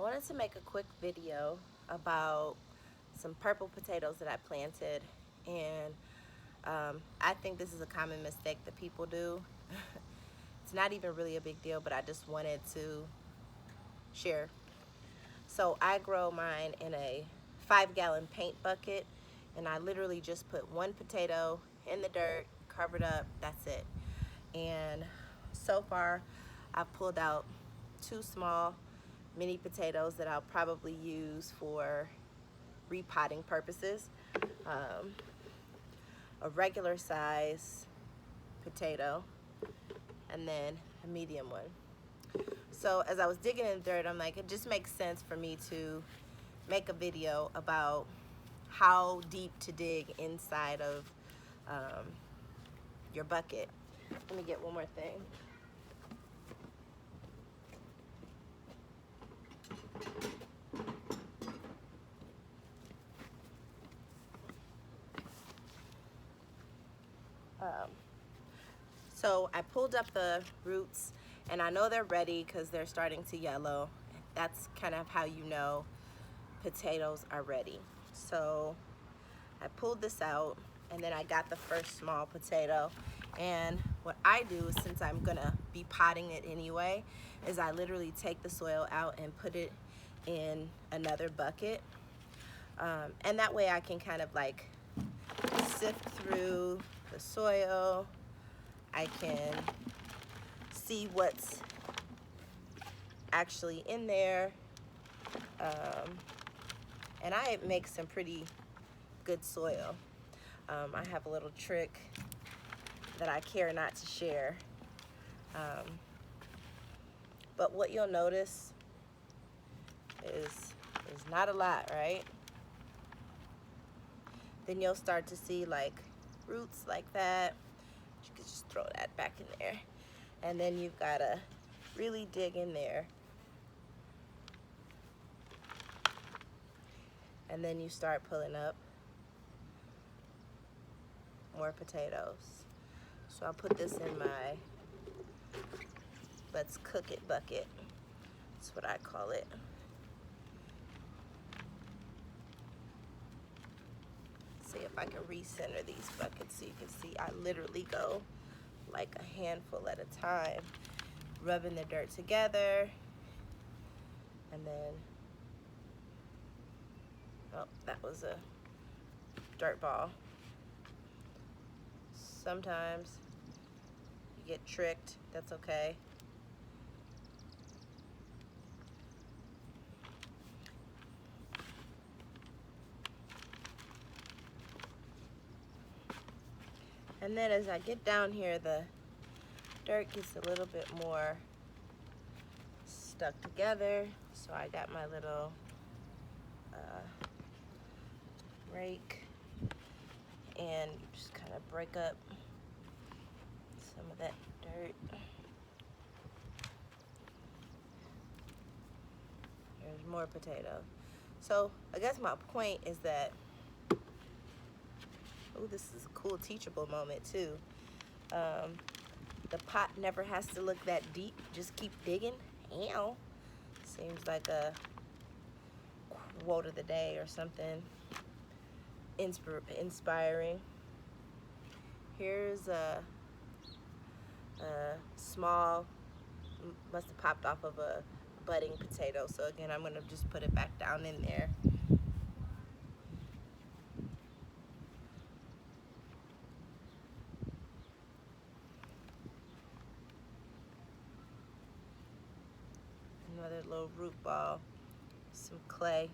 wanted to make a quick video about some purple potatoes that I planted, and I think this is a common mistake that people do. It's not even really a big deal, but I just wanted to share. So I grow mine in a 5-gallon paint bucket, and I literally just put one potato in the dirt, covered up, that's it. And so far I've pulled out 2 small mini potatoes that I'll probably use for repotting purposes. A regular size potato, and then a medium one. So as I was digging in the dirt, I'm like, it just makes sense for me to make a video about how deep to dig inside of your bucket. Let me get one more thing. So I pulled up the roots, and I know they're ready because they're starting to yellow. That's kind of how you know potatoes are ready. So I pulled this out, and then I got the first small potato. And what I do, since I'm gonna be potting it anyway, is I literally take the soil out and put it in another bucket. And that way I can kind of like sift through the soil. I can see what's actually in there. And I make some pretty good soil. I have a little trick that I care not to share. But what you'll notice is not a lot, right? Then you'll start to see like roots like that. You can just throw that back in there. And then you've gotta really dig in there. And then you start pulling up more potatoes. So I'll put this in my let's cook it bucket. That's what I call it. See if I can recenter these buckets so you can see I literally go like a handful at a time, rubbing the dirt together. And then, oh, that was a dirt ball. Sometimes you get tricked, that's okay. And then as I get down here, the dirt gets a little bit more stuck together. So I got my little rake and just kind of break up some of that dirt. There's more potato. So I guess my point is that, oh, this is a cool teachable moment too. The pot never has to look that deep. Just keep digging. Ow. Seems like a quote of the day or something inspiring. Here's a small, must have popped off of a budding potato. So again, I'm gonna just put it back down in there. Another little root ball, some clay.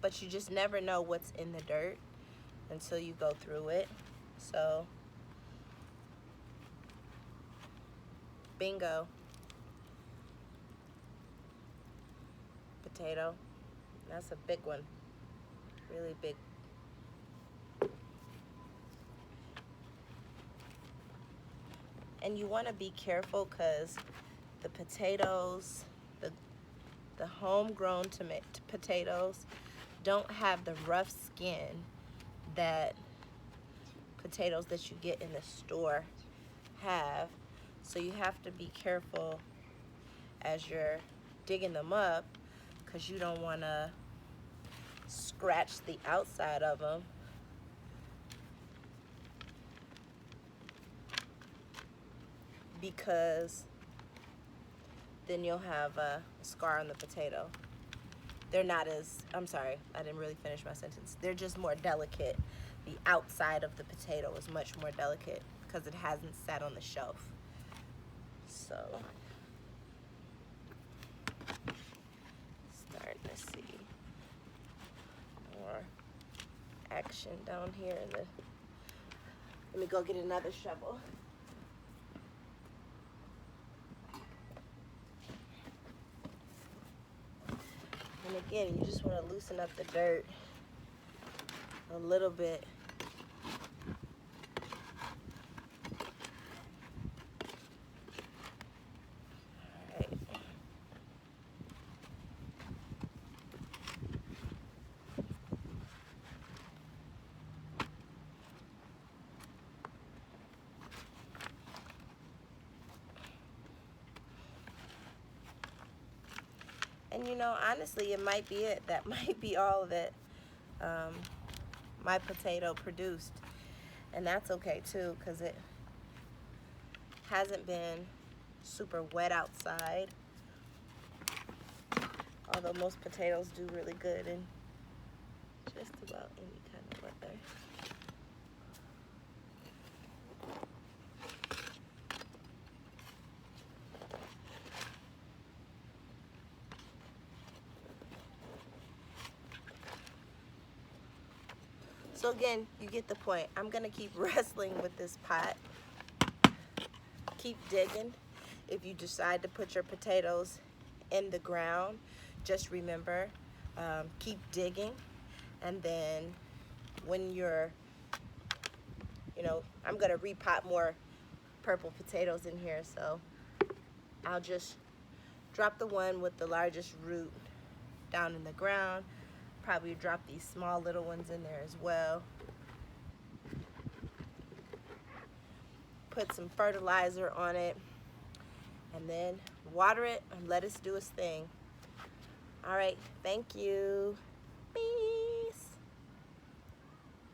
But you just never know what's in the dirt until you go through it. So, bingo. Potato. That's a big one. Really big. And you want to be careful because the potatoes, the homegrown potatoes don't have the rough skin that potatoes that you get in the store have. So you have to be careful as you're digging them up, because you don't want to scratch the outside of them. Because then you'll have a scar on the potato. They're not as, I'm sorry, I didn't really finish my sentence. They're just more delicate. The outside of the potato is much more delicate because it hasn't sat on the shelf. So, starting to see more action down here in the, let me go get another shovel. And again, you just want to loosen up the dirt a little bit. Alright. And you know, honestly, it might be it. That might be all that my potato produced. And that's okay too, because it hasn't been super wet outside. Although most potatoes do really good in just about any kind of weather. So again, you get the point. I'm gonna keep wrestling with this pot. Keep digging. If you decide to put your potatoes in the ground, just remember, keep digging. And then when you're, you know, I'm gonna repot more purple potatoes in here, so I'll just drop the one with the largest root down in the ground. Probably drop these small little ones in there as well. Put some fertilizer on it, and then water it and let it do its thing. All right, thank you. Beep.